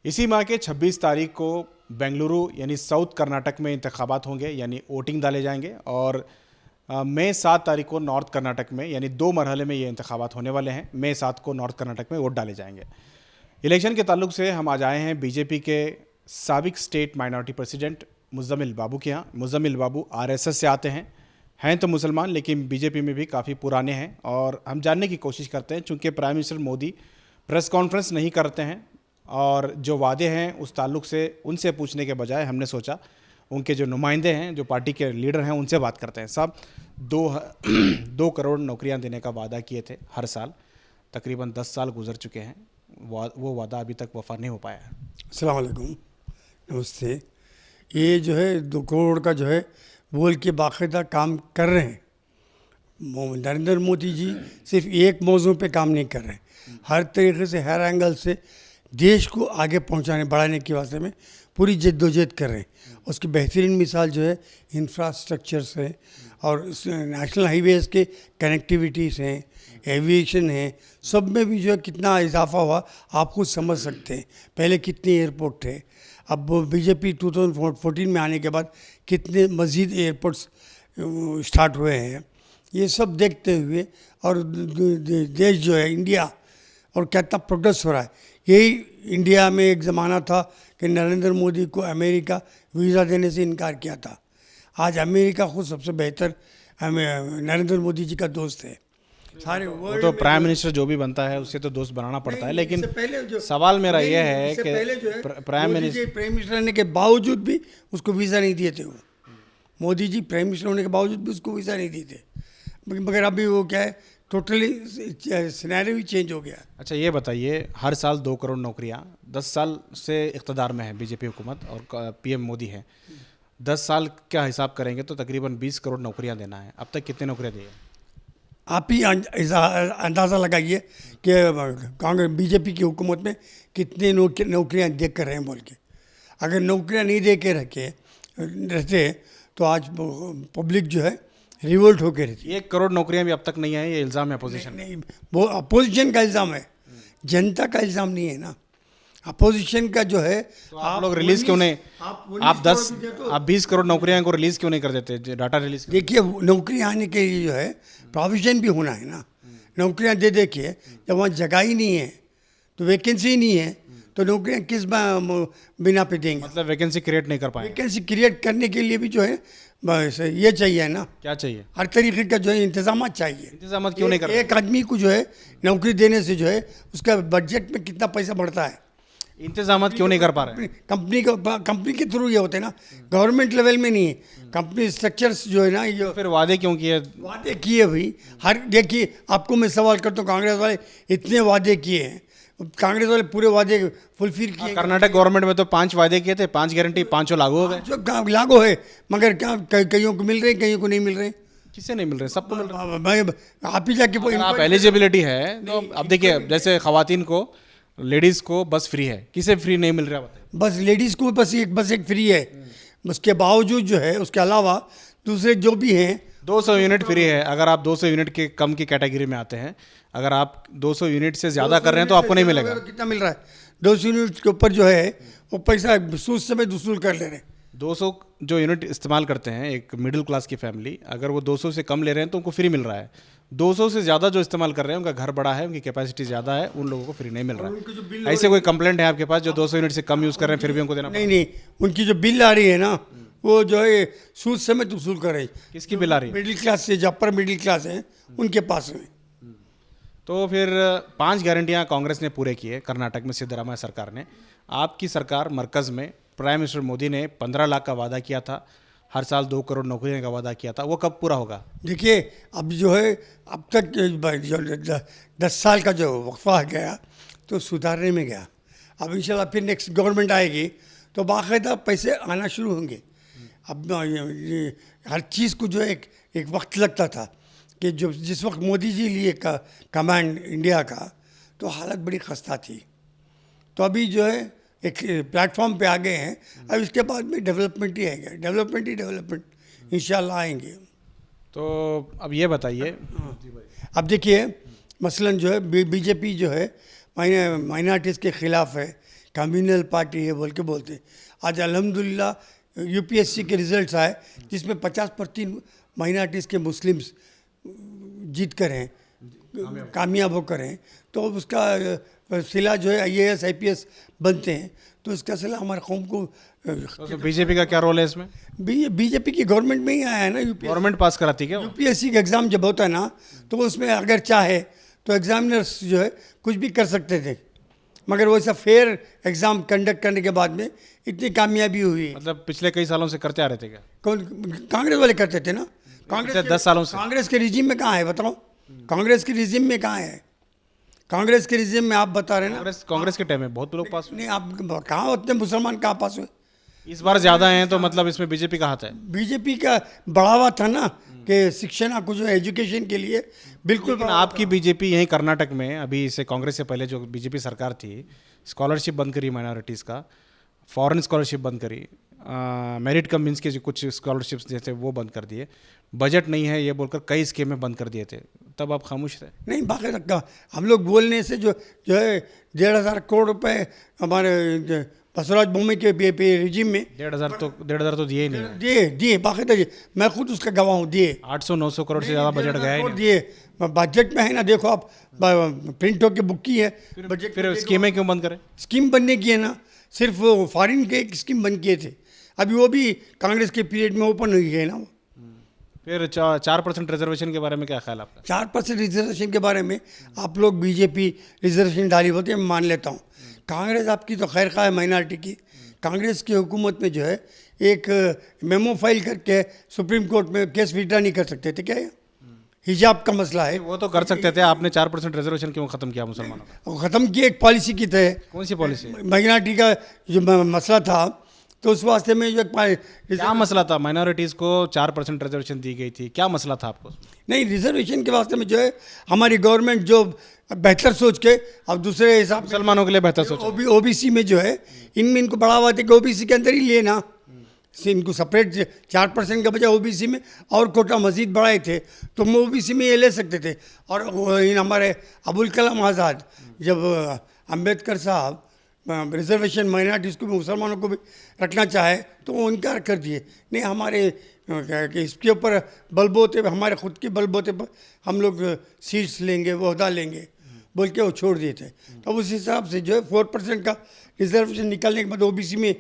इसी माह के 26 तारीख को बेंगलुरु यानी साउथ कर्नाटक में इंतखाबात होंगे, यानी वोटिंग डाले जाएंगे। और मई 7 तारीख को नॉर्थ कर्नाटक में, यानी 2 मरहले में ये इंतखाबात होने वाले हैं। मई 7 को नॉर्थ कर्नाटक में वोट डाले जाएंगे। इलेक्शन के ताल्लुक से हम आज आए हैं बीजेपी के साबिक स्टेट माइनॉरिटी प्रेसिडेंट मुज़म्मिल बाबू के यहाँ। मुज़म्मिल बाबू आरएसएस से आते हैं तो मुसलमान, लेकिन बीजेपी में भी काफ़ी पुराने हैं। और हम जानने की कोशिश करते हैं, चूँकि prime minister Modi press conference नहीं करते हैं और जो वादे हैं उस ताल्लुक से उनसे पूछने के बजाय हमने सोचा उनके जो नुमाइंदे हैं, जो पार्टी के लीडर हैं, उनसे बात करते हैं। साहब, 2 करोड़ नौकरियां देने का वादा किए थे हर साल, तकरीबन 10 साल गुजर चुके हैं, वो वादा अभी तक वफा नहीं हो पाया है। अस्सलाम वालेकुम, नमस्ते। ये जो है 2 करोड़ का जो है बोल के बाकायदा काम कर रहे हैं। नरेंद्र मोदी जी सिर्फ एक मौजू पे काम नहीं कर रहे हैं, हर तरीके से, हर एंगल से देश को आगे पहुंचाने, बढ़ाने के वास्ते में पूरी जद्दोजहद कर रहे हैं। उसकी बेहतरीन मिसाल जो है इंफ्रास्ट्रक्चर से और नेशनल हाईवेज़ के कनेक्टिविटीज़ हैं, एविएशन है, सब में भी जो है कितना इजाफा हुआ आप खुद समझ सकते हैं। पहले कितने एयरपोर्ट थे, अब बीजेपी 2014 में आने के बाद कितने मज़ीद एयरपोर्ट्स स्टार्ट हुए हैं। ये सब देखते हुए और देश जो है इंडिया और कितना प्रोग्रेस हो रहा है। यही इंडिया में एक ज़माना था कि नरेंद्र मोदी को अमेरिका वीज़ा देने से इनकार किया था। आज अमेरिका खुद सबसे बेहतर नरेंद्र मोदी जी का दोस्त है। सारे वो तो प्राइम मिनिस्टर जो भी बनता है उससे तो दोस्त बनाना पड़ता है, लेकिन सवाल मेरा यह है कि प्राइम मिनिस्टर होने के बावजूद भी उसको वीज़ा नहीं दिए थे। वो मोदी जी प्राइम मिनिस्टर होने के बावजूद भी उसको वीज़ा नहीं दिए थे, मगर अभी वो क्या है, टोटली सिनेरियो ही चेंज हो गया। अच्छा, ये बताइए, हर साल 2 करोड़ नौकरियां, 10 साल से इक़्तिदार में है बीजेपी हुकूमत और पीएम मोदी है। 10 साल का हिसाब करेंगे तो तकरीबन 20 करोड़ नौकरियां देना है। अब तक कितने नौकरियां दी है? आप ही अंदाज़ा लगाइए कि कांग्रेस बीजेपी की हुकूमत में कितने नौकरियां दे कर रहे हैं बोल के। अगर नौकरियां नहीं दे के रहते तो आज पब्लिक जो है रिवोल्ट होकर रहती। 1 करोड़ नौकरियां भी अब तक नहीं आई, ये इल्ज़ाम है अपोजिशन। नहीं, वो अपोजिशन का इल्ज़ाम है, जनता का इल्ज़ाम नहीं है ना। अपोजिशन का जो है, तो आप लोग रिलीज़ क्यों नहीं, आप 20 करोड़ नौकरियां को रिलीज़ क्यों नहीं कर देते, डाटा रिलीज़? देखिए, नौकरी आने के लिए जो है प्रोविजन भी होना है ना। नौकरियां दे देखिए, जब वहाँ जगह ही नहीं है तो वैकेंसी ही नहीं है तो नौकरियां किस बिना पे देंगे? मतलब वैकेंसी क्रिएट नहीं कर पाए। वैकेंसी क्रिएट करने के लिए भी जो है बस ये चाहिए ना। क्या चाहिए? हर तरीके का जो है इंतजाम चाहिए। इंतजाम क्यों नहीं कर? एक आदमी को जो है नौकरी देने से जो है उसका बजट में कितना पैसा बढ़ता है। इंतजाम क्यों नहीं कर पा रहे? कंपनी के थ्रू ये होते हैं ना, गवर्नमेंट लेवल में नहीं है। कंपनी स्ट्रक्चर्स जो है ना, ये फिर वादे क्यों किए? वादे किए भाई, हर देखिए, आपको मैं सवाल करता हूँ, कांग्रेस वाले इतने वादे किए हैं, कांग्रेस वाले पूरे वादे फुलफिल किए। कर्नाटक गवर्नमेंट में तो 5 वादे किए थे, 5 गारंटी, 5 लागू हो गए। जो लागू है, मगर क्या कईयों को मिल रहे, कईयों को नहीं मिल रहे। किसे नहीं मिल रहे? सबको मिल रहे। भाई आप ही जाके आप एलिजिबिलिटी है तो अब देखिए, जैसे खवातीन को, लेडीज़ को बस फ्री है, किसे फ्री नहीं मिल रहा बताइए? बस लेडीज़ को बस एक फ्री है। उसके बावजूद जो है, उसके अलावा दूसरे जो भी हैं, 200 यूनिट फ्री है। अगर आप 200 यूनिट के कम की कैटेगरी में आते हैं, अगर आप 200 यूनिट से ज़्यादा कर रहे हैं तो आपको नहीं मिलेगा। कितना मिल रहा है? 200 यूनिट के ऊपर जो है वो पैसा सूद समेत वसूल कर ले रहे हैं। 200 जो यूनिट इस्तेमाल करते हैं एक मिडिल क्लास की फैमिली, अगर वो 200 से कम ले रहे हैं तो उनको फ्री मिल रहा है। 200 से ज़्यादा जो इस्तेमाल कर रहे हैं, उनका घर बड़ा है, उनकी कैपेसिटी ज़्यादा है, उन लोगों को फ्री नहीं मिल रहा है। ऐसे कोई कंप्लेंट है आपके पास जो 200 यूनिट से कम यूज़ कर रहे हैं फिर भी उनको देना? नहीं, उनकी जो बिल आ रही है ना, वो जो है सूद समेत वसूल कर रहे हैं। किसकी बिल आ रही है? मिडिल क्लास से, जो अपर मिडिल क्लास है उनके पास में। तो फिर 5 गारंटियाँ कांग्रेस ने पूरे किए कर्नाटक में, सिद्धरामैया सरकार ने। आपकी सरकार मरकज़ में, प्राइम मिनिस्टर मोदी ने 15 लाख का वादा किया था, हर साल 2 करोड़ नौकरियों का वादा किया था, वो कब पूरा होगा? देखिए, अब जो है, अब तक जो 10 साल का जो वक्फा गया तो सुधारने में गया। अब इंशाल्लाह फिर नेक्स्ट गवर्नमेंट आएगी तो बाकायदा पैसे आना शुरू होंगे। अब ये हर चीज़ को जो है एक वक्त लगता था कि जो जिस वक्त मोदी जी लिए कमांड इंडिया का, तो हालत बड़ी खस्ता थी। तो अभी जो है एक प्लेटफॉर्म पे आ गए हैं। अब इसके बाद में डेवलपमेंट ही आएगा, डेवलपमेंट इंशाल्लाह आएंगे। तो अब ये बताइए, अब देखिए, मसलन जो है बीजेपी जो है माइनॉरिटीज़ के ख़िलाफ़ है, कम्युनल पार्टी है बोल के बोलते हैं। आज अल्हम्दुलिल्लाह यूपीएससी के रिजल्ट्स आए जिसमें 50% माइनॉरिटीज़ के मुस्लिम्स जीत कर हैं, कामयाब होकर हैं, तो उसका सिला जो है IAS IPS बनते हैं, तो इसका सिला हमारे कौम को। तो बीजेपी का क्या रोल है इसमें? बीजेपी की गवर्नमेंट में ही आया है ना, गवर्नमेंट पास कराती क्या? यूपीएससी का एग्ज़ाम जब होता है ना, तो उसमें अगर चाहे तो एग्जामिनर्स जो है कुछ भी कर सकते थे, मगर वैसा फेयर एग्ज़ाम कंडक्ट करने के बाद में इतनी कामयाबी हुई। मतलब पिछले कई सालों से करते आ रहे थे क्या? कौन? कांग्रेस वाले करते थे ना। कांग्रेस 10 सालों से। कांग्रेस के रिजीम में कहाँ है बताओ? कांग्रेस के रिजीम में कहाँ है? कांग्रेस के रिजीम में आप बता रहे हैं ना, कांग्रेस के टाइम में बहुत लोग पास हुए। नहीं आप कहाँ उतने मुसलमान कहाँ पास हुए? इस बार ज्यादा हैं, तो मतलब इसमें बीजेपी का हाथ है। बीजेपी का बढ़ावा था ना कि शिक्षा को जो एजुकेशन के लिए बिल्कुल। लेकिन आपकी बीजेपी यहीं कर्नाटक में, अभी इसे कांग्रेस से पहले जो बीजेपी सरकार थी, स्कॉलरशिप बंद करी माइनॉरिटीज़ का, फॉरेन स्कॉलरशिप बंद करी, मेरिट कम मीन्स के जो कुछ स्कॉलरशिप्स जैसे वो बंद कर दिए, बजट नहीं है ये बोलकर कई स्कीमें बंद कर दिए थे, तब आप खामोश थे। नहीं बाकायदा हम लोग बोलने से जो है 1,500 करोड़ रुपए हमारे बसवराज बोम्मई के रिजीम में 1,500 तो दिए ही नहीं। दिए बाकायदा दिए, मैं खुद उसका गवाह हूँ, दिए 800-900 करोड़ से ज़्यादा बजट गया ही नहीं। दिए बजट में है ना, देखो आप प्रिंट होके बुक की है बजट। फिर स्कीमें क्यों बंद करें? स्कीम बनने की है ना, सिर्फ फॉरेन के एक स्कीम बंद किए थे, अभी वो भी कांग्रेस के पीरियड में ओपन हुई है ना। फिर 4% रिजर्वेशन के बारे में क्या ख्याल आपका? 4% रिजर्वेशन के बारे में आप लोग बीजेपी रिजर्वेशन डाली होती है, मैं मान लेता हूँ। कांग्रेस आपकी तो खैर खा है माइनॉरिटी की। कांग्रेस की हुकूमत में जो है एक मेमो फाइल करके सुप्रीम कोर्ट में केस विड्रा नहीं कर सकते थे क्या? हिजाब का मसला है, वो तो कर सकते थे। आपने 4% रिजर्वेशन क्यों खत्म किया मुसलमानों का? ख़त्म किए एक पॉलिसी की तहत। कौन सी पॉलिसी? माइनॉरिटी का जो मसला था, तो उस वास्ते में जो क्या मसला था? माइनॉरिटीज़ को 4% रिजर्वेशन दी गई थी, क्या मसला था आपको? नहीं, रिजर्वेशन के वास्ते में जो है हमारी गवर्नमेंट जो बेहतर सोच के अब दूसरे हिसाब मुसलमानों के लिए बेहतर सोच, ओबीसी में जो है इनमें इनको बढ़ावा दे के ओबीसी के अंदर ही लिए ना, इनको सेपरेट 4% के बजाय ओबीसी में और कोटा मजीद बढ़ाए थे, तो हम ओबीसी में ये ले सकते थे। और इन हमारे अबुल कलाम आज़ाद जब अम्बेडकर साहब रिजर्वेशन माइनॉरिटीज़ को भी मुसलमानों को भी रखना चाहे तो वो इनकार कर दिए। नहीं हमारे कि इसके ऊपर बलबोते हमारे खुद के बलबोते पर हम लोग सीट्स लेंगे, वो अहदा लेंगे बोल के वो छोड़ दिए थे। तो उस हिसाब से जो है 4% का रिजर्वेशन निकालने के बाद ओबीसी में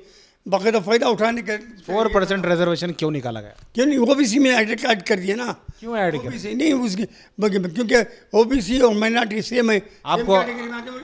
बाकायदा फ़ायदा उठाने का 4% रिजर्वेशन क्यों निकाला गया? क्यों नहीं, ओबीसी में ऐड कर दिया ना। क्यों ऐड किया? ओबीसी नहीं उसकी क्योंकि ओबीसी और माइनॉरिटी सेम है। आपको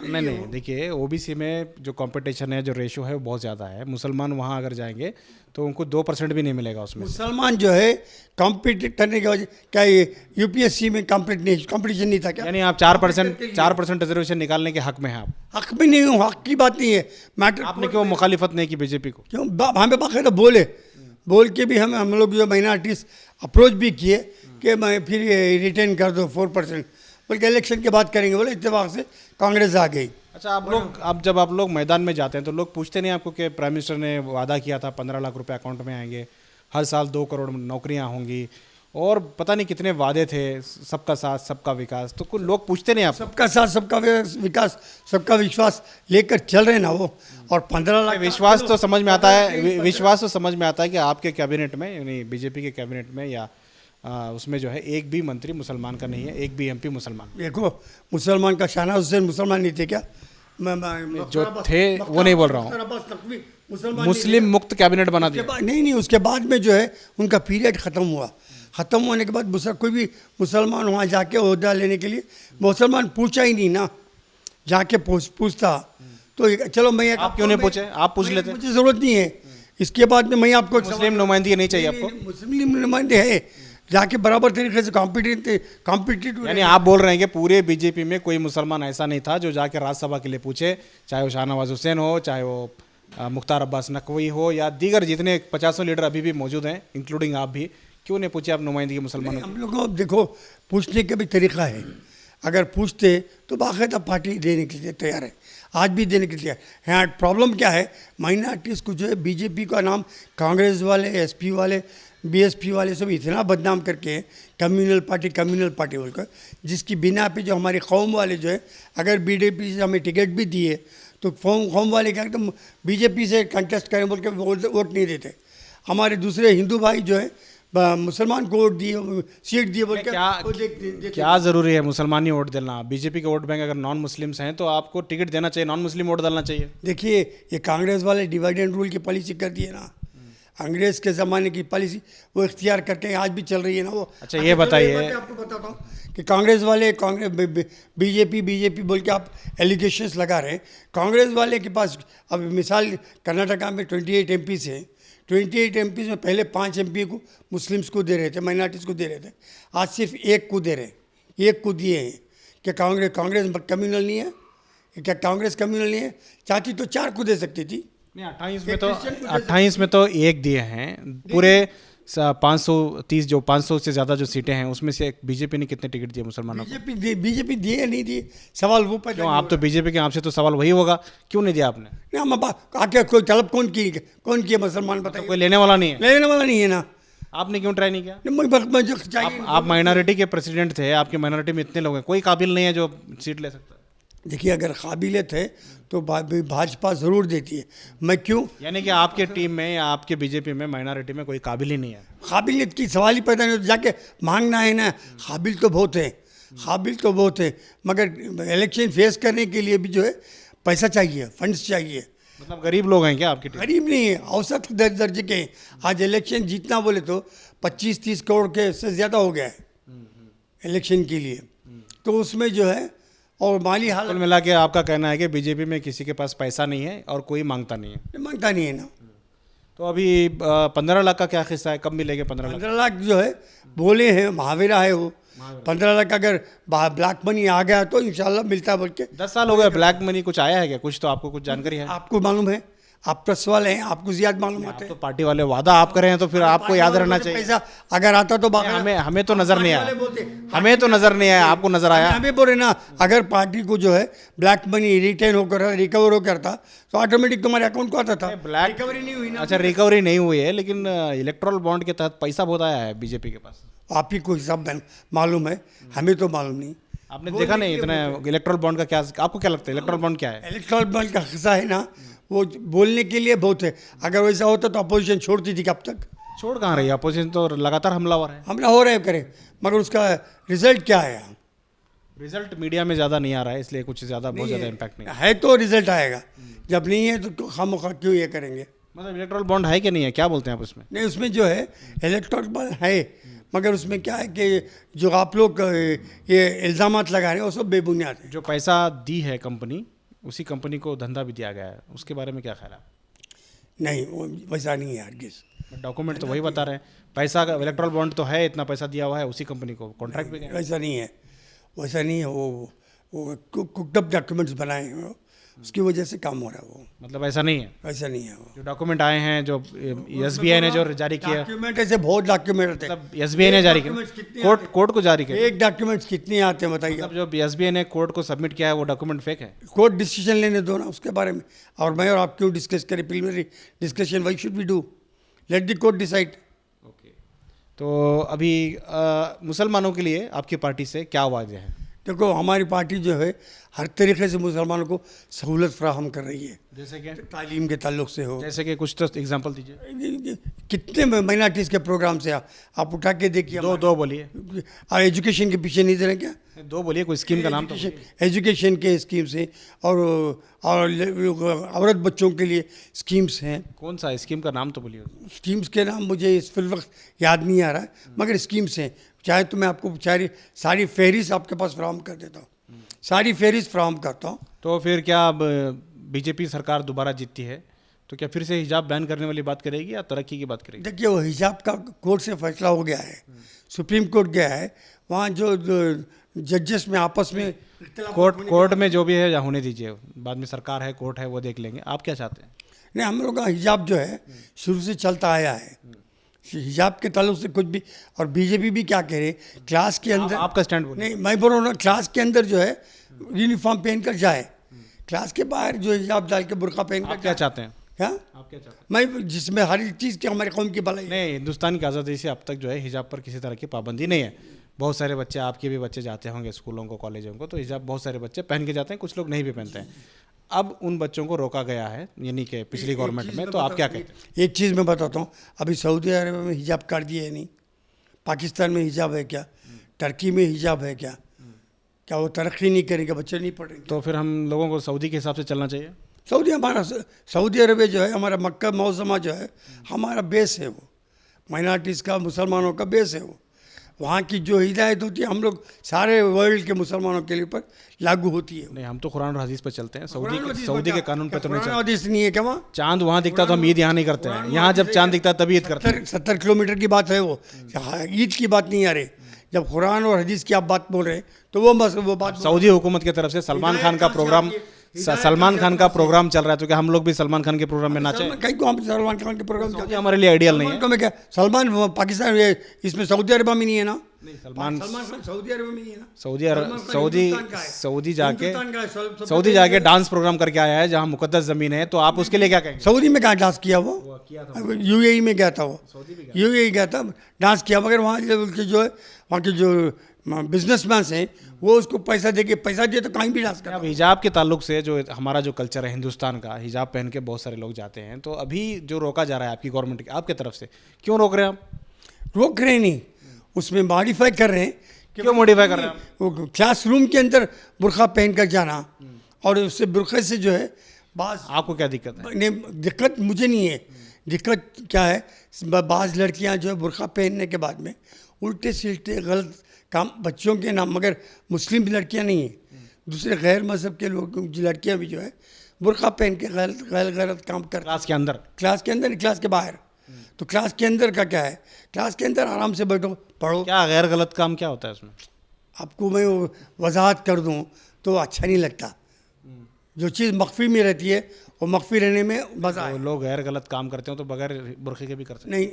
नहीं देखिए, ओबीसी में जो कंपटीशन है, जो रेशो है वो बहुत ज़्यादा है। मुसलमान वहाँ अगर जाएंगे तो उनको 2% भी नहीं मिलेगा उसमें। मुसलमान जो है कॉम्पिट करने की वजह क्या ये यूपीएससी में कंपटीशन नहीं था क्या? यानी आप 4% रिजर्वेशन निकालने के हक में हैं आप? हक में नहीं हूँ, हक की बात नहीं है मैटर। आपने क्यों मुखालिफत नहीं की बीजेपी को? क्यों हमें बाकायदा बोल के भी हम लोग जो माइनॉरिटीज़ अप्रोच भी किए कि मैं फिर ये रिटेन कर दो 4%, बल्कि इलेक्शन के बाद करेंगे, बोले इत्तेफाक से कांग्रेस आ गई। अच्छा, जब आप लोग मैदान में जाते हैं तो लोग पूछते नहीं आपको कि प्राइम मिनिस्टर ने वादा किया था 15 लाख रुपए अकाउंट में आएंगे, हर साल 2 करोड़ नौकरियां होंगी, और पता नहीं कितने वादे थे, सबका साथ सबका विकास, तो कुछ लोग पूछते नहीं आप? सबका साथ सबका विकास सबका विश्वास लेकर चल रहे ना वो। और 15 लाख विश्वास तो समझ में आता है, विश्वास तो समझ में आता है कि आपके कैबिनेट में, यानी बीजेपी के कैबिनेट में या उसमें जो है एक भी मंत्री मुसलमान का नहीं है, एक भी एमपी मुसलमान। देखो मुसलमान का शहनाज हुसैन मुसलमान नहीं थे क्या? जो थे वो नहीं बोल रहा हूँ, मुस्लिम मुक्त कैबिनेट बना दिया। नहीं, उसके बाद में जो है उनका पीरियड ख़त्म हुआ। ख़त्म होने के बाद कोई भी मुसलमान वहाँ जाके ओहदा लेने के लिए मुसलमान पूछा ही नहीं ना, जाके पूछता तो चलो मैं। आप क्यों नहीं पूछे? आप पूछ लेते। मुझे ज़रूरत नहीं है। इसके बाद में मैं आपको मुस्लिम नुमाइंदगी नहीं चाहिए आपको? मुस्लिम नुमाइंदे है, जाके बराबर तरीके से कॉम्पिटिटिव। यानी आप बोल रहे हैं कि पूरे बीजेपी में कोई मुसलमान ऐसा नहीं था जो जाके राज्यसभा के लिए पूछे, चाहे वो शाहनवाज हुसैन हो, चाहे वो मुख्तार अब्बास नकवी हो, या दीगर जितने 50 लीडर अभी भी मौजूद हैं, इंक्लूडिंग आप भी, क्यों नहीं पूछे आप नुमाइंदगी मुसलमानों की? हम लोग को देखो पूछने का भी तरीका है, अगर पूछते तो बाकायदा पार्टी देने के लिए तैयार है, आज भी देने के लिए है। प्रॉब्लम क्या है, माइनॉरिटीज़ को जो है बीजेपी का नाम कांग्रेस वाले, एसपी वाले, बीएसपी वाले सब इतना बदनाम करके कम्युनल पार्टी बोलकर, जिसकी बिना पे जो हमारी कौम वाले जो है अगर बीजेपी से हमें टिकट भी दिए तो फॉर्म वाले क्या तो बीजेपी से कंटेस्ट करें बोल के वोट नहीं देते। हमारे दूसरे हिंदू भाई जो है मुसलमान को वोट दिए, सीट दिए बोल के क्या ज़रूरी है मुसलमान ही वोट देना? बीजेपी के वोट बैंक अगर नॉन मुस्लिम्स हैं तो आपको टिकट देना चाहिए, नॉन मुस्लिम वोट डालना चाहिए। देखिए ये कांग्रेस वाले डिवाइड एंड रूल की पॉलिसी कर दी है ना, अंग्रेज के ज़माने की पॉलिसी वो इख्तियार करते हैं, आज भी चल रही है ना वो। अच्छा ये बताइए, आपको बताता हूँ कि कांग्रेस वाले बीजेपी बोल के आप एलिगेशंस लगा रहे हैं। कांग्रेस वाले के पास अब मिसाल कर्नाटका में 28 एमपीज़ हैं, 28 एमपीज़ में पहले 5 एमपी को मुस्लिम्स को दे रहे थे, माइनॉरिटीज़ को दे रहे थे, आज सिर्फ एक को दे रहे हैं, एक को दिए हैं। क्या कांग्रेस कम्युनल नहीं है? क्या कांग्रेस कम्युनल नहीं है? चाहती तो 4 को दे सकती थी। नहीं 28 में तो एक दिए हैं। पूरे 530 जो 500 से ज़्यादा जो सीटें हैं उसमें से बीजेपी ने कितने टिकट दिए मुसलमानों को? बीजेपी दिए या नहीं दिए सवाल वो पैदा क्यों? आप तो बीजेपी के, आपसे तो सवाल वही होगा, क्यों नहीं दिया आपने? नहीं हम आके कोई तलब कौन की मुसलमान बताइए? कोई लेने वाला नहीं है, लेने वाला नहीं है ना। आपने क्यों ट्राई नहीं किया? चाहिए आप माइनॉरिटी के प्रेसिडेंट थे, आपके माइनॉरिटी में इतने लोग हैं, कोई काबिल नहीं है जो सीट ले सकता है। देखिए अगर काबिलियत है तो भाजपा ज़रूर देती है। मैं क्यों? यानी कि आपके टीम में या आपके बीजेपी में माइनॉरिटी में कोई काबिल ही नहीं है। काबिलियत की सवाल ही पैदा नहीं होता, जाके मांगना है ना। काबिल तो बहुत है, काबिल तो बहुत है, मगर इलेक्शन फेस करने के लिए भी जो है पैसा चाहिए, फंड्स चाहिए। मतलब गरीब लोग हैं क्या आपकी टीम? गरीब नहीं है, औसत दर्जे के हैं। आज इलेक्शन जीतना बोले तो 25-30 करोड़ के से ज़्यादा हो गया है इलेक्शन के लिए। तो उसमें जो है और माली हाल कुल मिला के आपका कहना है कि बीजेपी में किसी के पास पैसा नहीं है और कोई मांगता नहीं है। मांगता नहीं है ना। तो अभी 15 लाख का क्या किस्सा है, कब मिलेंगे 15 लाख? 15 लाख जो है बोले हैं, महावीरा है वो। 15 लाख अगर ब्लैक मनी आ गया तो इंशाल्लाह मिलता है बोल के। 10 साल हो गए, ब्लैक मनी कुछ आया है क्या? कुछ तो आपको कुछ जानकारी है? आपको मालूम है, आप प्रेस वाले हैं, आपको ज्यादा मालूम आता आप है। तो पार्टी वाले वादा आप करें हैं तो फिर आपको याद रहना चाहिए। पैसा अगर आता तो हमें तो नजर नहीं आया, हमें तो नजर नहीं आया, आपको नजर आया? हमें बोले ना, अगर पार्टी को जो है ब्लैक मनी रिटर्न होकर रिकवर हो करता तो ऑटोमेटिक तुम्हारे अकाउंट को आता था। ब्लैक रिकवरी नहीं हुई ना। अच्छा रिकवरी नहीं हुई है, लेकिन इलेक्ट्रल बॉन्ड के तहत पैसा बहुत आया है बीजेपी के पास। आप ही को सब मालूम है, हमें तो मालूम नहीं। आपने देखा नहीं इतना इलेक्ट्रल बॉन्ड का? क्या आपको क्या लगता है इलेक्ट्रल बॉन्ड क्या है? इलेक्ट्रल बॉन्ड का हिस्सा है ना, वो बोलने के लिए बहुत है। अगर वैसा होता तो अपोजिशन छोड़ती थी कब तक। छोड़ कहाँ रही है अपोजिशन? तो लगातार हमलावर है। हमला हो रहे करे, मगर उसका रिजल्ट क्या है? रिजल्ट मीडिया में ज़्यादा नहीं आ रहा है, इसलिए कुछ ज़्यादा बहुत ज़्यादा इम्पैक्ट नहीं है। तो रिजल्ट आएगा, जब नहीं है तो खामोखा क्यों ये करेंगे? मतलब इलेक्ट्रल बॉन्ड है कि नहीं है, क्या बोलते हैं आप उसमें? नहीं उसमें जो है इलेक्ट्रल बॉन्ड है, मगर उसमें क्या है कि जो आप लोग ये इल्ज़ामात लगा रहे हैं वो सब बेबुनियाद है। जो पैसा दी है कंपनी, उसी कंपनी को धंधा भी दिया गया है, उसके बारे में क्या ख्याल है? नहीं वो वैसा नहीं है हरगिज़। डॉक्यूमेंट तो वही बता रहे हैं, पैसा का इलेक्ट्रल बॉन्ड तो है, इतना पैसा दिया हुआ है उसी कंपनी को, कॉन्ट्रैक्ट भी गया। वैसा नहीं है, वैसा नहीं है। वो कुकड डॉक्यूमेंट्स बनाए हैं वो, उसकी वजह से काम हो रहा है वो। मतलब ऐसा नहीं है? वैसा नहीं है वो। जो डॉक्यूमेंट आए हैं, जो एसबीआई ने जो जारी किया, डॉक्यूमेंट ऐसे बहुत डॉक्यूमेंट थे। मतलब एसबीआई ने जारी किया, कोर्ट को जारी किया। एक डॉक्यूमेंट्स कितने आते हैं बताइए? मतलब जो एसबीआई ने कोर्ट को सबमिट किया है वो डॉक्यूमेंट फेक है? कोर्ट डिसीजन लेने दो ना उसके बारे में, और मैं और आप क्यों डिस्कस करें? Preliminary discussion why should we do? Let the court decide. Okay, तो अभी मुसलमानों के लिए आपकी पार्टी से क्या वादे हैं? देखो हमारी पार्टी जो है हर तरीके से मुसलमानों को सहूलत फ्राहम कर रही है। जैसे कि तालीम के ताल्लुक से हो, जैसे कि कुछ तो एग्जांपल दीजिए। कितने माइनॉरिटीज़ के प्रोग्राम से आप उठा के देखिए। दो बोलिए। एजुकेशन के पीछे नहीं दे रहे क्या? दो बोलिए, कोई स्कीम का नाम तो बोलिए। एजुकेशन के स्कीम्स हैं और औरत बच्चों के लिए स्कीम्स हैं। कौन सा स्कीम का नाम तो बोलिए। स्कीम्स के नाम मुझे इस वक्त याद नहीं आ रहा है, मगर स्कीम्स हैं। चाहे तो मैं आपको सारी फहरिस्त आपके पास फ्राहम कर देता हूँ, सारी फहरिस्त फ्राहम करता हूँ। तो फिर क्या अब बीजेपी सरकार दोबारा जीतती है तो क्या फिर से हिजाब बैन करने वाली बात करेगी या तरक्की की बात करेगी? देखिए वो हिजाब का कोर्ट से फैसला हो गया है, सुप्रीम कोर्ट गया है, वहाँ जो जजेस में आपस में कोर्ट में जो भी है या होने दीजिए, बाद में सरकार है, कोर्ट है, वो देख लेंगे। आप क्या चाहते हैं? नहीं हम लोग का हिजाब जो है शुरू से चलता आया है, हिजाब के ताल्लुक से कुछ भी। और बीजेपी भी क्या कह रहे, क्लास के अंदर आपका स्टैंड बोलिए। नहीं मैं बोल रहा हूँ ना, क्लास के अंदर जो है यूनिफॉर्म पहन कर जाए, क्लास के बाहर जो हिजाब डाल के बुर्का पहन कर। क्या चाहते हैं? क्या आप क्या चाहते हैं? मैं जिसमें हर चीज़ की हमारे कौम की भलाई। नहीं, हिंदुस्तान की आज़ादी से अब तक जो है हिजाब पर किसी तरह की पाबंदी नहीं है। बहुत सारे बच्चे, आपके भी बच्चे जाते होंगे स्कूलों को, कॉलेजों को, तो हिजाब बहुत सारे बच्चे पहन के जाते हैं, कुछ लोग नहीं भी पहनते हैं। अब उन बच्चों को रोका गया है, यानी कि पिछली गवर्नमेंट में, तो आप क्या कहते हैं? एक चीज़ मैं बताता हूँ, अभी सऊदी अरब में हिजाब काट दिया है नहीं, पाकिस्तान में हिजाब है क्या, टर्की में हिजाब है क्या, क्या वो तरक्की नहीं करेंगे, बच्चे नहीं पढ़ेंगे? तो फिर हम लोगों को सऊदी के हिसाब से चलना चाहिए। सऊदी अरब जो है हमारा मक्का मौजमा जो है हमारा बेस है, वो माइनॉरिटीज़ का, मुसलमानों का बेस है वो। वहाँ की जो हिदायत होती है हम लोग सारे वर्ल्ड के मुसलमानों के लिए पर लागू होती है। नहीं, हम तो कुरान और हदीस पर चलते हैं, सऊदी के कानून पे तो नहीं चलते। हदीस नहीं है क्या वहाँ? चांद वहाँ दिखता तो हम ईद यहाँ नहीं करते हैं, यहाँ जब चांद दिखता है तभी ईद करते हैं। 70 किलोमीटर की बात है वो, ईद की बात नहीं आ रही। जब कुरान और हदीस की आप बात बोल रहे हैं तो वो बात सऊदी हुकूमत की तरफ से सलमान खान का प्रोग्राम चल रहा है, तो क्या हम लोग भी सलमान खान के प्रोग्राम में नाचे? कहीं को हम सलमान खान के प्रोग्राम सऊदी हमारे लिए आइडियल नहीं है। मैं क्या सलमान पाकिस्तान इसमें सऊदी अरब में नहीं है ना? सलमान खान सऊदी अरब में नहीं है ना? सऊदी जाके डांस प्रोग्राम करके आया है जहाँ मुकद्दस जमीन है, तो आप उसके लिए क्या कहेंगे? सऊदी में कहाँ डांस किया वो? यूएई में गया था वो, यूएई गया था, डांस किया, मगर वहाँ के जो बिजनेसमैन हैं वो उसको पैसा दिए तो कहीं भी डांस करता। अब हिजाब के ताल्लुक से जो हमारा जो कल्चर है हिंदुस्तान का, हिजाब पहन के बहुत सारे लोग जाते हैं, तो अभी जो रोका जा रहा है आपकी गवर्नमेंट आपके तरफ से, क्यों रोक रहे हैं आप? रोक रहे नहीं, उसमें मॉडिफाई कर रहे हैं। क्यों मॉडिफाई कर रहे हैं? वो क्लासरूम के अंदर बुर्का पहन कर जाना, और उससे बुर्के से जो है आपको क्या दिक्कत है? नहीं, दिक्कत मुझे नहीं है। दिक्कत क्या है, बाज़ लड़कियां जो है बुर्का पहनने के बाद में उल्टे सील्टे गलत काम बच्चों के नाम, मगर मुस्लिम लड़कियां नहीं है, दूसरे गैर मज़हब के लोग लड़कियां भी जो है बुर्का पहन के गलत काम कर, क्लास के अंदर क्लास के बाहर। तो क्लास के अंदर का क्या है, क्लास के अंदर आराम से बैठो पढ़ो। क्या गैर गलत काम क्या होता है उसमें? आपको मैं वजाहत कर दूं तो अच्छा नहीं लगता। जो चीज़ मख्फी में रहती है वो मख्फी रहने में मज़ा है। लोग गैर गलत काम करते हो तो बगैर बुर्के के भी कर सकते नहीं,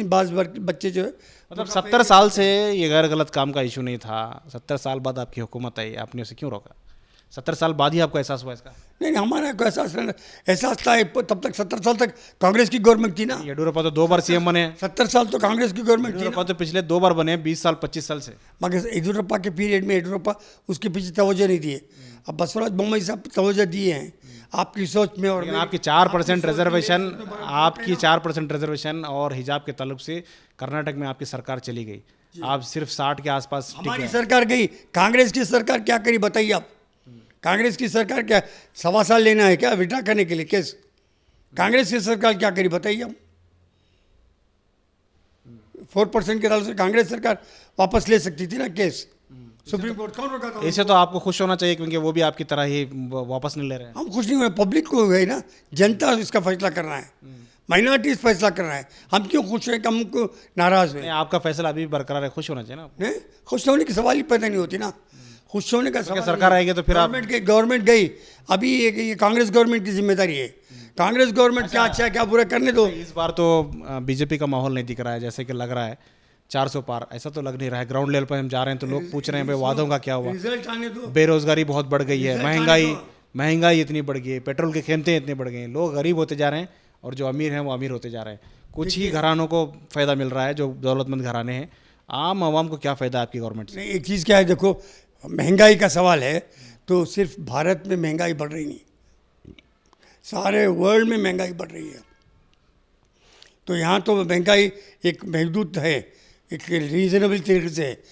बाज़ बच्चे जो है, मतलब 70 साल से ये गैर गलत काम का इशू नहीं था, 70 साल बाद आपकी हुकूमत आई, आपने उसे क्यों रोका? 70 साल बाद ही आपको एहसास हुआ इसका? नहीं, हमारा कोई एहसास था तब तक। 70 साल तक कांग्रेस की गवर्नमेंट थी ना। येडियुरप्पा तो 2 बार सीएम बने। 70 साल तो कांग्रेस की गवर्नमेंट थी। येडियुरप्पा तो पिछले 2 बार बने, 20 साल 25 साल से। मगर येडियुरप्पा के पीरियड में येडियुरप्पा उसके पीछे तवज्जो नहीं दिए। अब बसवराज बोम्मई साहब तवज्जो दिए हैं आपकी सोच में। और आपकी 4% रिजर्वेशन और हिजाब के ताल्लुक से कर्नाटक में आपकी सरकार चली गई, आप सिर्फ 60 के आसपास। हमारी सरकार गई, कांग्रेस की सरकार क्या करी बताइए आप? कांग्रेस की सरकार क्या 1.25 साल लेना है क्या विड्रा करने के लिए केस? कांग्रेस की सरकार क्या करी बताइए आप? 4% के तरफ से कांग्रेस सरकार वापस ले सकती थी ना केस, सुप्रीम कोर्ट कौन रोका था? ऐसे तो आपको खुश होना चाहिए क्योंकि वो भी आपकी तरह ही वापस नहीं ले रहे हैं। हम खुश नहीं हुए, पब्लिक को गई ना, जनता इसका फैसला करना है, माइनॉरिटीज फैसला करना है। हम क्यों खुश हैं कि हमको नाराज हुए? आपका फैसला अभी भी बरकरार है, खुश होना चाहिए ना। नहीं, खुश होने की सवाल ही पैदा नहीं होती ना। खुश होने का सवाल, सरकार आएगी तो फिर गवर्नमेंट गई, अभी ये कांग्रेस गवर्नमेंट की जिम्मेदारी है। कांग्रेस गवर्नमेंट क्या अच्छा है क्या बुरा करने दो। इस बार तो बीजेपी का माहौल नहीं दिख रहा है, जैसे कि लग रहा है 400 पार, ऐसा तो लग नहीं रहा है। ग्राउंड लेवल पर हम जा रहे हैं तो लोग पूछ रहे हैं भाई वादों का क्या हुआ? रिजल्ट आने दो। बेरोजगारी बहुत बढ़ गई है, महंगाई इतनी बढ़ गई है, पेट्रोल की कीमतें इतनी बढ़ गई हैं, लोग गरीब होते जा रहे हैं और जो अमीर हैं वो अमीर होते जा रहे हैं। कुछ ही घरानों को फ़ायदा मिल रहा है जो दौलतमंद घराने हैं। आम आवाम को क्या फ़ायदा आपकी गवर्नमेंट से? एक चीज़ क्या है, देखो महंगाई का सवाल है तो सिर्फ भारत में महंगाई बढ़ रही नहीं, सारे वर्ल्ड में महंगाई बढ़ रही है। तो यहाँ तो महंगाई एक महदूद है, एक रीज़नेबल तरीके से।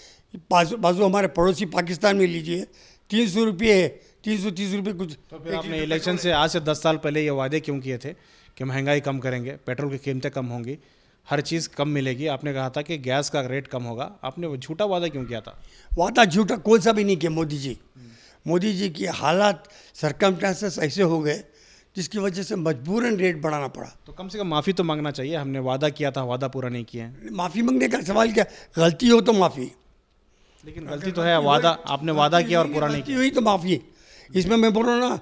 बाजू हमारे पड़ोसी पाकिस्तान में लीजिए 300 रुपये है, 330 रुपये कुछ। तो फिर आपने इलेक्शन से आज से 10 साल पहले ये वादे क्यों किए थे कि महंगाई कम करेंगे, पेट्रोल की कीमतें कम होंगी, हर चीज़ कम मिलेगी? आपने कहा था कि गैस का रेट कम होगा, आपने वो झूठा वादा क्यों किया था? वादा झूठा कौन सा भी नहीं किया मोदी जी। मोदी जी की हालात सर्कमस्टेंसेस ऐसे हो गए जिसकी वजह से मजबूरन रेट बढ़ाना पड़ा। तो कम से कम माफ़ी तो मांगना चाहिए, हमने वादा किया था, वादा पूरा नहीं किया है। माफ़ी मांगने का सवाल क्या, गलती हो तो माफ़ी। लेकिन गलती तो है, वादा आपने वादा किया और पूरा नहीं किया। हुई तो माफ़ी। इसमें मैं बोल रहा हूँ ना,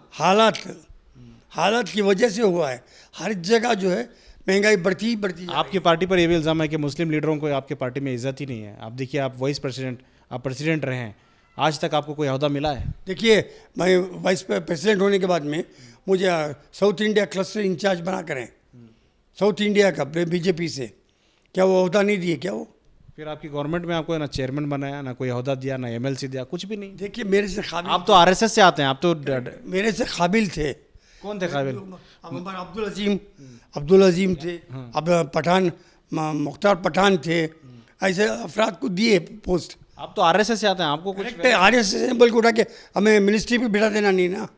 हालात की वजह से हुआ है। हर जगह जो है महंगाई बढ़ती आपकी पार्टी पर यह भी इल्ज़ाम है कि मुस्लिम लीडरों को आपकी पार्टी में इज्जत ही नहीं है। आप देखिए, आप आप प्रेसिडेंट रहे हैं, आज तक आपको कोई अहदा मिला है? देखिए, मैं वाइस प्रेसिडेंट होने के बाद में मुझे साउथ इंडिया क्लस्टर इंचार्ज बना करें, साउथ इंडिया का बीजेपी से। क्या वो अहदा नहीं दिए क्या? वो फिर आपकी गवर्नमेंट में आपको ना चेयरमैन बनाया, ना कोई ओहदा दिया, ना एमएलसी दिया, कुछ भी नहीं। देखिए मेरे से काबिल, आप तो आरएसएस से आते हैं, आप तो मेरे से काबिल थे। कौन थे काबिल? अब हमारे अब्दुल अजीम थे, अब पठान, मुख्तार पठान थे, ऐसे अफराद को दिए पोस्ट। आप तो आरएसएस से आते हैं, आपको कुछ आरएसएस बोल के उठा के हमें मिनिस्ट्री पे बिठा देना नहीं ना।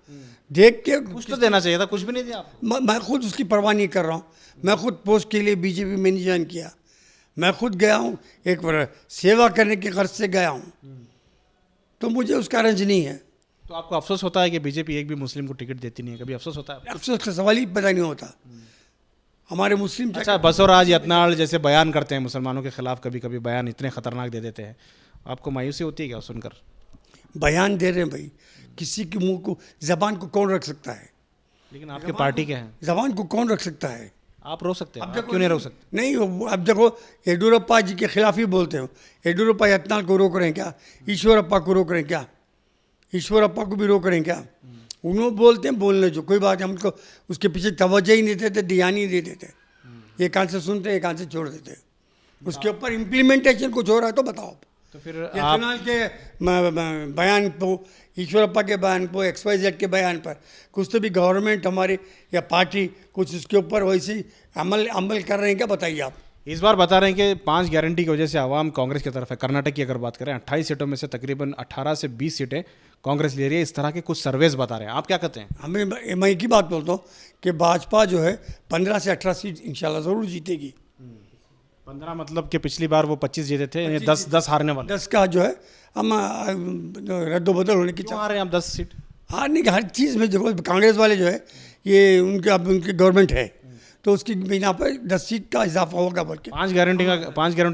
देख के कुछ तो देना चाहिए था, कुछ भी नहीं दिया आपको। मैं खुद उसकी परवाह नहीं कर रहा हूँ। मैं खुद पोस्ट के लिए बीजेपी में नहीं ज्वाइन किया, मैं खुद गया हूँ एक बार सेवा करने के गर्ज से गया हूँ, तो मुझे उसका रंज नहीं है। तो आपको अफसोस होता है कि बीजेपी एक भी मुस्लिम को टिकट देती नहीं है? कभी अफसोस होता है? अफसोस का सवाल ही पैदा नहीं होता। हमारे मुस्लिम अच्छा, बसवराज यत्नाल जैसे बयान करते हैं मुसलमानों के खिलाफ, कभी कभी बयान इतने खतरनाक दे देते हैं, आपको मायूसी होती है क्या सुनकर? बयान दे रहे हैं भाई, किसी के मुंह को, जबान को कौन रख सकता है? लेकिन आपके पार्टी के हैं, जबान को कौन रख सकता है? आप रोक सकते हैं, आप क्यों नहीं रोक सकते? नहीं, अब देखो येडियुरप्पा जी के खिलाफ ही बोलते हो। येडियुरप्पा यत्नाल को रोक रहे हैं क्या? ईश्वरप्पा को रोक रहे हैं क्या? ईश्वरप्पा को भी रोक रहे हैं क्या? उन्होंने बोलते हैं, बोलने जो कोई बात है, हमको उसके पीछे तवज्जो ही नहीं देते, ध्यान ही नहीं देते। एक कान से सुनते, एक कान से छोड़ देते। उसके ऊपर इम्प्लीमेंटेशन कुछ हो रहा है तो बताओ। तो फिर यत्नाल के बयान को, ईश्वरप्पा के बयान को, XYZ के बयान पर कुछ तो भी गवर्नमेंट हमारी या पार्टी कुछ उसके ऊपर वैसे अमल कर रहे हैं क्या? बताइए आप। इस बार बता रहे हैं कि 5 गारंटी की वजह से आवाम कांग्रेस की तरफ है। कर्नाटक की अगर बात करें, 28 सीटों में से तकरीबन 18 से 20 सीटें कांग्रेस ले रही है, इस तरह के कुछ सर्वेस बता रहे हैं। आप क्या कहते हैं? मैं एक ही बात बोलता हूँ कि भाजपा जो है 15 से 18 सीट इंशाल्लाह ज़रूर जीतेगी। 15 मतलब कि पिछली बार वो 25 जीते थे, 10 हारने वाले। 10 का जो है हम रद्दोबदल होने की क्यों हारे हैं आप 10 सीट? हारने की हर चीज़ में देखो, कांग्रेस वाले जो है ये उनके अब उनकी गवर्नमेंट है तो उसकी बिना पर 10 सीट का इजाफा होगा बोल के। 5 गारंटी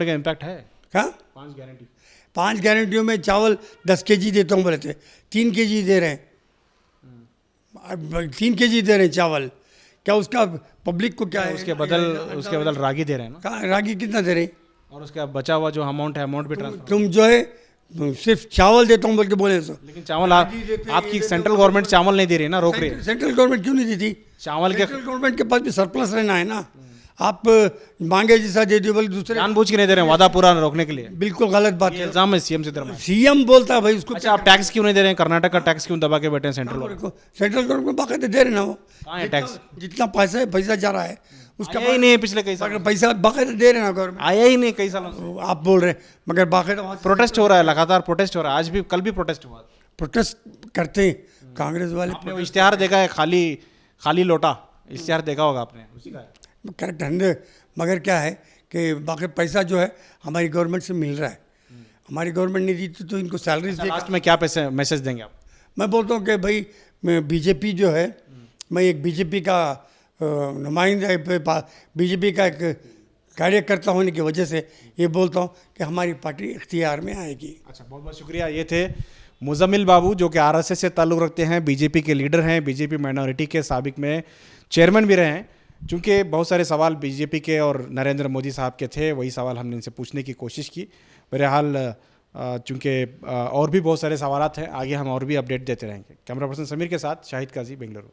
का इम्पैक्ट है। हाँ, 5 गारंटियों में चावल 10 kg देता हूँ बोले थे, 3 kg दे रहे हैं। 3 kg दे रहे हैं चावल, क्या उसका पब्लिक को क्या है? उसके बदल रागी दे रहे हैं ना। रागी कितना दे रहे हैं? और उसका बचा हुआ जो अमाउंट है, अमाउंट भी ट्रांसफर। तुम जो है सिर्फ चावल देता हूँ बोल के बोले तो। लेकिन चावल आपकी सेंट्रल गवर्नमेंट चावल नहीं दे रही है ना, रोक रही है। सेंट्रल गवर्नमेंट क्यों नहीं देती? चावल के सेंट्रल गवर्नमेंट के पास भी सरप्लस रहना है ना। आप मांगे जैसा दे दो, बोले दूसरे जानबूझ के नहीं दे रहे हैं, वादा पूरा रोकने के लिए। बिल्कुल गलत बात है। इल्जाम है सीएम सिद्धरामैया। सीएम बोलता है भाई उसको। अच्छा, आप टैक्स क्यों नहीं दे रहे हैं? कर्नाटक का टैक्स क्यों दबा के बैठे हैं सेंट्रल गवर्नमेंट? सेंट्रल गवर्नमेंट बाकायदे दे रहे ना वो। कहाँ है टैक्स? जितना पैसा जा रहा है उसका आया ही नहीं है पिछले कई साल। पैसा बाकायदे दे रहे ना गवर्नमेंट। आया ही नहीं कई सालों से। आप बोल रहे हैं मगर बाकायदा प्रोटेस्ट हो रहा है, लगातार प्रोटेस्ट हो रहा है। आज भी, कल भी प्रोटेस्ट हुआ। प्रोटेस्ट करते हैं कांग्रेस वाले। आपने वो इश्तेहार देखा है, खाली लोटा इश्तेहार देखा होगा आपने, उसी का है। करेक्ट है, मगर क्या है कि बाकी पैसा जो है हमारी गवर्नमेंट से मिल रहा है। हमारी गवर्नमेंट नहीं दी तो इनको सैलरीज। लास्ट में क्या पैसे मैसेज देंगे आप? मैं बोलता हूँ कि भाई बीजेपी जो है, मैं एक बीजेपी का नुमाइंदा, बीजेपी का एक कार्यकर्ता होने की वजह से ये बोलता हूँ कि हमारी पार्टी इख्तियार में आएगी। अच्छा, बहुत बहुत शुक्रिया। ये थे मुजम्मिल बाबू, जो कि आरएसएस से ताल्लुक़ रखते हैं, बीजेपी के लीडर हैं, बीजेपी माइनॉरिटी के साबिक में चेयरमैन भी रहे हैं। चूँकि बहुत सारे सवाल बीजेपी के और नरेंद्र मोदी साहब के थे, वही सवाल हमने इनसे पूछने की कोशिश की। बहरहाल चूँकि और भी बहुत सारे सवाल हैं, आगे हम और भी अपडेट देते रहेंगे। कैमरा पर्सन समीर के साथ शाहिद काजी, बेंगलुरु।